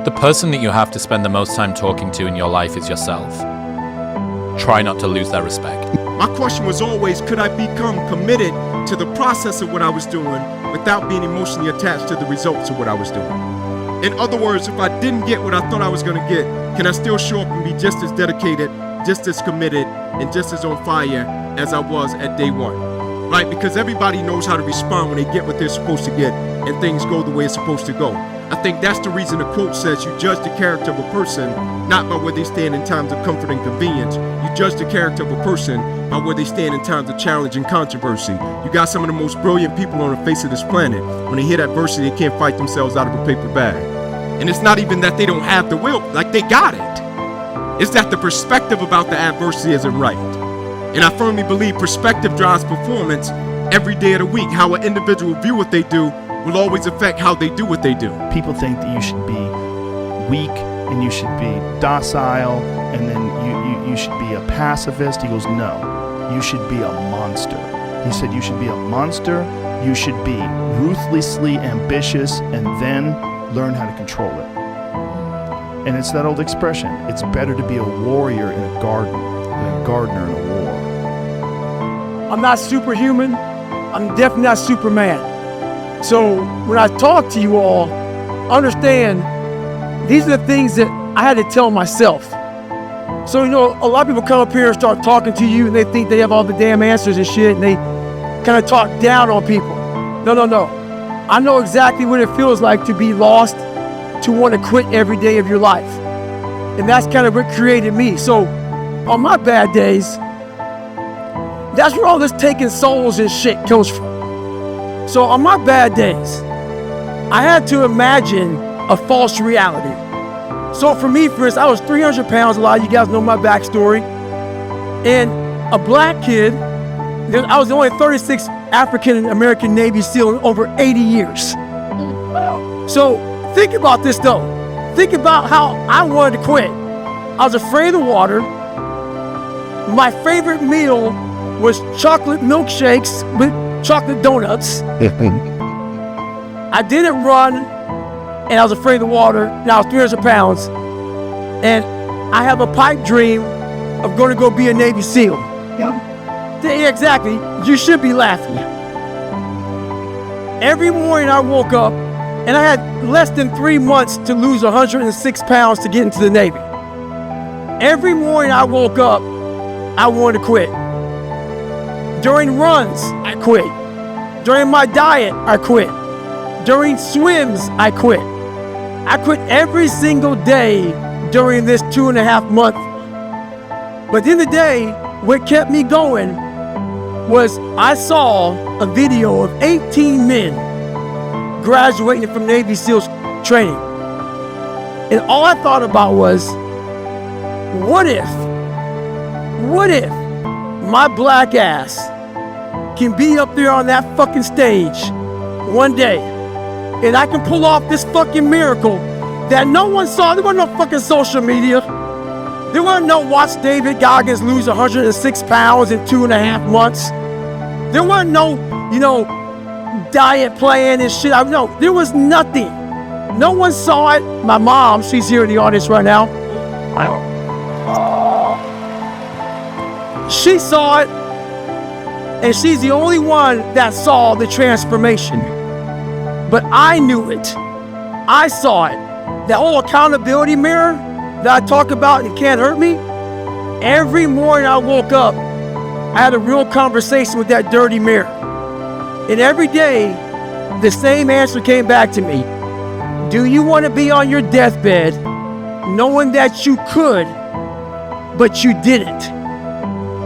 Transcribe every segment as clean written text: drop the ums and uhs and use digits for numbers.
The person that you have to spend the most time talking to in your life is yourself. Try not to lose their respect. My question was always, could I become committed to the process of what I was doing without being emotionally attached to the results of what I was doing? In other words, if I didn't get what I thought I was going to get, can I still show up and be just as dedicated, just as committed, and just as on fire as I was at day one? Right? Because everybody knows how to respond when they get what they're supposed to get and things go the way it's supposed to go. I think that's the reason the quote says you judge the character of a person not by where they stand in times of comfort and convenience. You judge the character of a person by where they stand in times of challenge and controversy. You got some of the most brilliant people on the face of this planet. When they hit adversity, they can't fight themselves out of a paper bag. And it's not even that they don't have the will, like they got it. It's that the perspective about the adversity isn't right. And I firmly believe perspective drives performance every day of the week. How an individual view what they do will always affect how they do what they do. People think that you should be weak and you should be docile and then you should be a pacifist. He goes, no, you should be a monster. He said you should be a monster, you should be ruthlessly ambitious and then learn how to control it. And it's that old expression, it's better to be a warrior in a garden than a gardener in a war. I'm not superhuman, I'm definitely not Superman. So when I talk to you all, understand these are the things that I had to tell myself. So, you know, a lot of people come up here and start talking to you and they think they have all the damn answers and shit and they kind of talk down on people. No. I know exactly what it feels like to be lost, to want to quit every day of your life. And that's kind of what created me. So on my bad days, that's where all this taking souls and shit comes from. So on my bad days, I had to imagine a false reality. So for me, for instance, I was 300 pounds. A lot of you guys know my backstory. And a black kid, I was the only 36th African-American Navy SEAL in over 80 years. So think about this though. Think about how I wanted to quit. I was afraid of the water. My favorite meal was chocolate milkshakes with chocolate donuts. I didn't run, and I was afraid of the water, and I was 300 pounds. And I have a pipe dream of going to go be a Navy SEAL. Yeah, exactly. You should be laughing. Every morning I woke up, and I had less than 3 months to lose 106 pounds to get into the Navy. Every morning I woke up, I wanted to quit. During runs, I quit. During my diet, I quit. During swims, I quit. I quit every single day during this 2.5 months. But at the end of the day, what kept me going was I saw a video of 18 men graduating from Navy SEALs training. And all I thought about was, what if my black ass can be up there on that fucking stage one day and I can pull off this fucking miracle that no one saw. There wasn't no fucking social media. There wasn't no watch David Goggins lose 106 pounds in 2.5 months. There wasn't no, diet plan and shit. No, there was nothing. No one saw it. My mom, she's here in the audience right now. She saw it, and she's the only one that saw the transformation. But I knew it. I saw it. That whole accountability mirror that I talk about and can't hurt me. Every morning I woke up, I had a real conversation with that dirty mirror. And every day, the same answer came back to me. Do you want to be on your deathbed knowing that you could, but you didn't?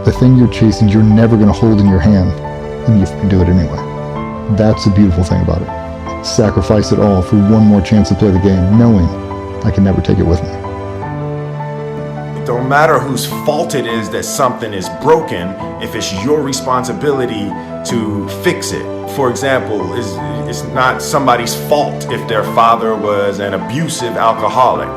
The thing you're chasing, you're never going to hold in your hand, and you can do it anyway. That's the beautiful thing about it. Sacrifice it all for one more chance to play the game, knowing I can never take it with me. It don't matter whose fault it is that something is broken, if it's your responsibility to fix it. For example, it's not somebody's fault if their father was an abusive alcoholic,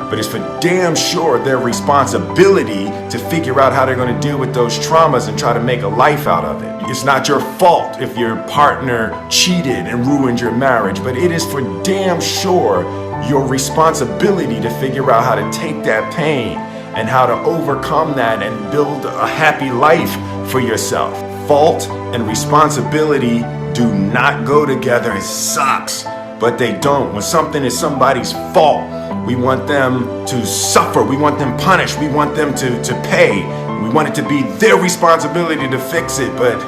but it's for damn sure their responsibility to figure out how they're going to deal with those traumas and try to make a life out of it. It's not your fault if your partner cheated and ruined your marriage, but it is for damn sure your responsibility to figure out how to take that pain and how to overcome that and build a happy life for yourself. Fault and responsibility do not go together. It sucks, but they don't. When something is somebody's fault, we want them to suffer. We want them punished. We want them to pay. We want it to be their responsibility to fix it, but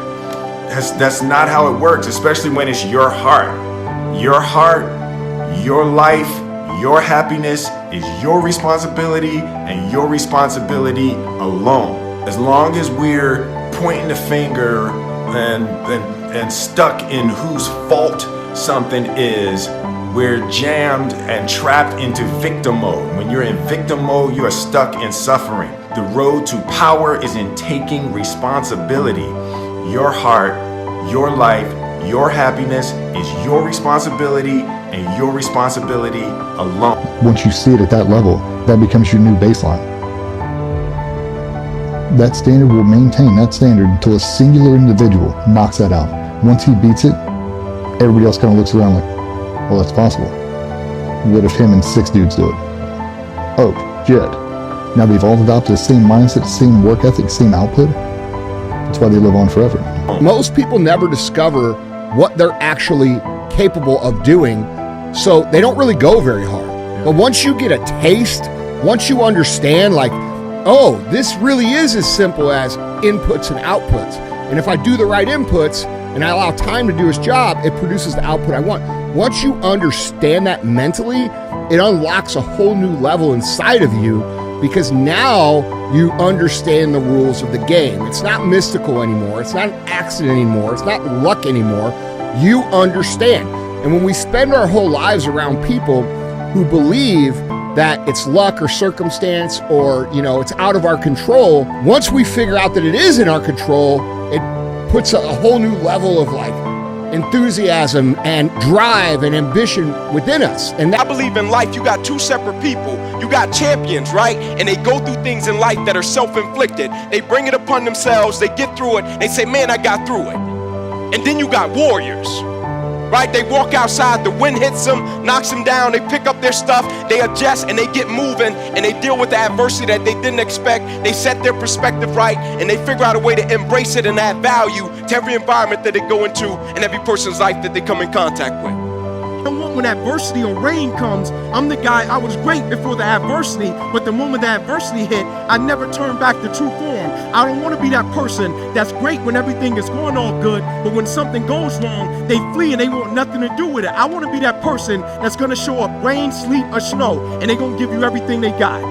that's not how it works, especially when it's your heart. Your heart, your life, your happiness is your responsibility and your responsibility alone. As long as we're pointing the finger and stuck in whose fault something is, we're jammed and trapped into victim mode. When you're in victim mode, you are stuck in suffering. The road to power is in taking responsibility. Your heart, your life, your happiness is your responsibility and your responsibility alone. Once you see it at that level, that becomes your new baseline. That standard will maintain that standard until a singular individual knocks that out. Once he beats it, everybody else kind of looks around like, well, that's possible. What if him and 6 dudes do it? Oh, shit. Now they've all adopted the same mindset, same work ethic, same output. That's why they live on forever. Most people never discover what they're actually capable of doing, so they don't really go very hard. But once you get a taste, once you understand, like, oh, this really is as simple as inputs and outputs. And if I do the right inputs and I allow time to do its job, it produces the output I want. Once you understand that mentally, it unlocks a whole new level inside of you, because now you understand the rules of the game. It's not mystical anymore. It's not an accident anymore. It's not luck anymore. You understand. And when we spend our whole lives around people who believe that it's luck or circumstance or, it's out of our control, once we figure out that it is in our control, it puts a whole new level of enthusiasm and drive and ambition within us. And I believe in life, you got 2 separate people. You got champions, right? And they go through things in life that are self-inflicted. They bring it upon themselves, they get through it, they say, man, I got through it. And then you got warriors, right? They walk outside, the wind hits them, knocks them down, they pick up their stuff, they adjust and they get moving and they deal with the adversity that they didn't expect. They set their perspective right and they figure out a way to embrace it and add value to every environment that they go into and every person's life that they come in contact with. When adversity or rain comes, I'm the guy, I was great before the adversity, but the moment the adversity hit, I never turned back to true form. I don't want to be that person that's great when everything is going all good, but when something goes wrong, they flee and they want nothing to do with it. I want to be that person that's going to show up rain, sleet, or snow, and they're going to give you everything they got.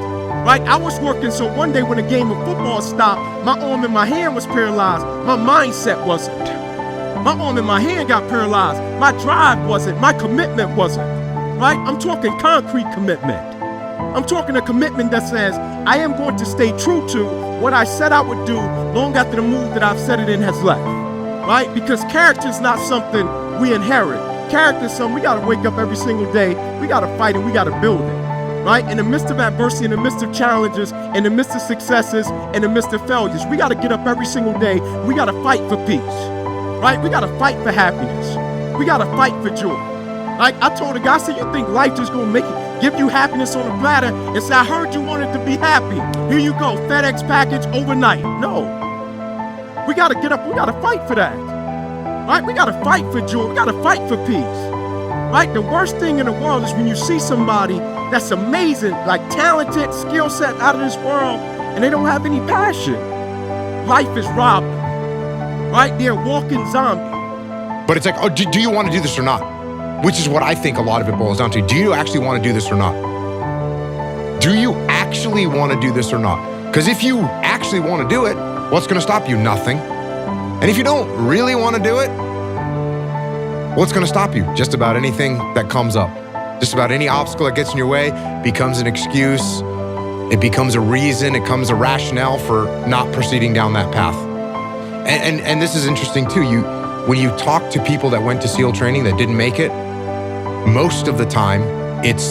Right? I was working, so one day when the game of football stopped, my arm and my hand was paralyzed. My mindset wasn't. My arm and my hand got paralyzed. My drive wasn't. My commitment wasn't. Right? I'm talking concrete commitment. I'm talking a commitment that says, I am going to stay true to what I said I would do long after the mood that I've set it in has left. Right? Because character is not something we inherit. Character is something we got to wake up every single day. We got to fight and we got to build it. Right? In the midst of adversity, in the midst of challenges, in the midst of successes, in the midst of failures, we got to get up every single day. We got to fight for peace. Right? We got to fight for happiness. We got to fight for joy. Like I told a guy, I said, you think life just going to make it, give you happiness on a platter and say, I heard you wanted to be happy. Here you go, FedEx package overnight. No. We got to get up. We got to fight for that. Right? We got to fight for joy. We got to fight for peace. Right? The worst thing in the world is when you see somebody that's amazing, like talented, skill set out of this world, and they don't have any passion. Life is robbed them. Right? They're a walking zombie. But it's like, oh, do you want to do this or not? Which is what I think a lot of it boils down to. Do you actually want to do this or not? Do you actually want to do this or not? Because if you actually want to do it, what's going to stop you? Nothing. And if you don't really want to do it, what's going to stop you? Just about anything that comes up. Just about any obstacle that gets in your way becomes an excuse. It becomes a reason. It becomes a rationale for not proceeding down that path. And this is interesting too. When you talk to people that went to SEAL training that didn't make it, most of the time it's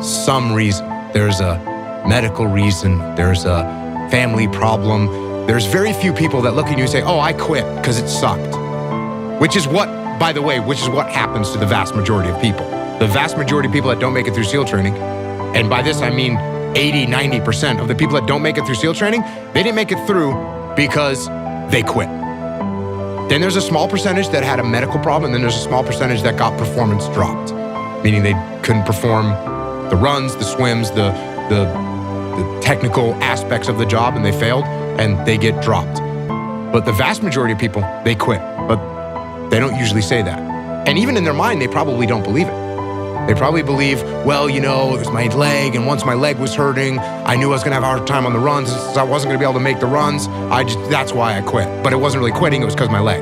some reason. There's a medical reason. There's a family problem. There's very few people that look at you and say, oh, I quit because it sucked. Which is what happens to the vast majority of people. The vast majority of people that don't make it through SEAL training, and by this I mean 80, 90% of the people that don't make it through SEAL training, they didn't make it through because they quit. Then there's a small percentage that had a medical problem, and then there's a small percentage that got performance dropped, meaning they couldn't perform the runs, the swims, the technical aspects of the job, and they failed, and they get dropped. But the vast majority of people, they quit, but they don't usually say that. And even in their mind, they probably don't believe it. They probably believe, well, you know, it was my leg, and once my leg was hurting, I knew I was gonna have a hard time on the runs, so I wasn't gonna be able to make the runs. That's why I quit. But it wasn't really quitting, it was because of my leg.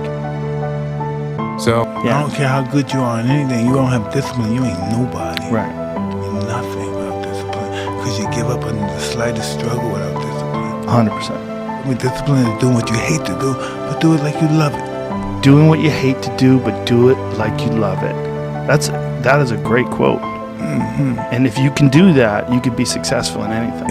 So, I don't care how good you are in anything, you don't have discipline, you ain't nobody. Right. You're nothing without discipline, because you give up under the slightest struggle without discipline. 100%. With discipline is doing what you hate to do, but do it like you love it. Doing what you hate to do, but do it like you love it. That is a great quote. And if you can do that, you could be successful in anything.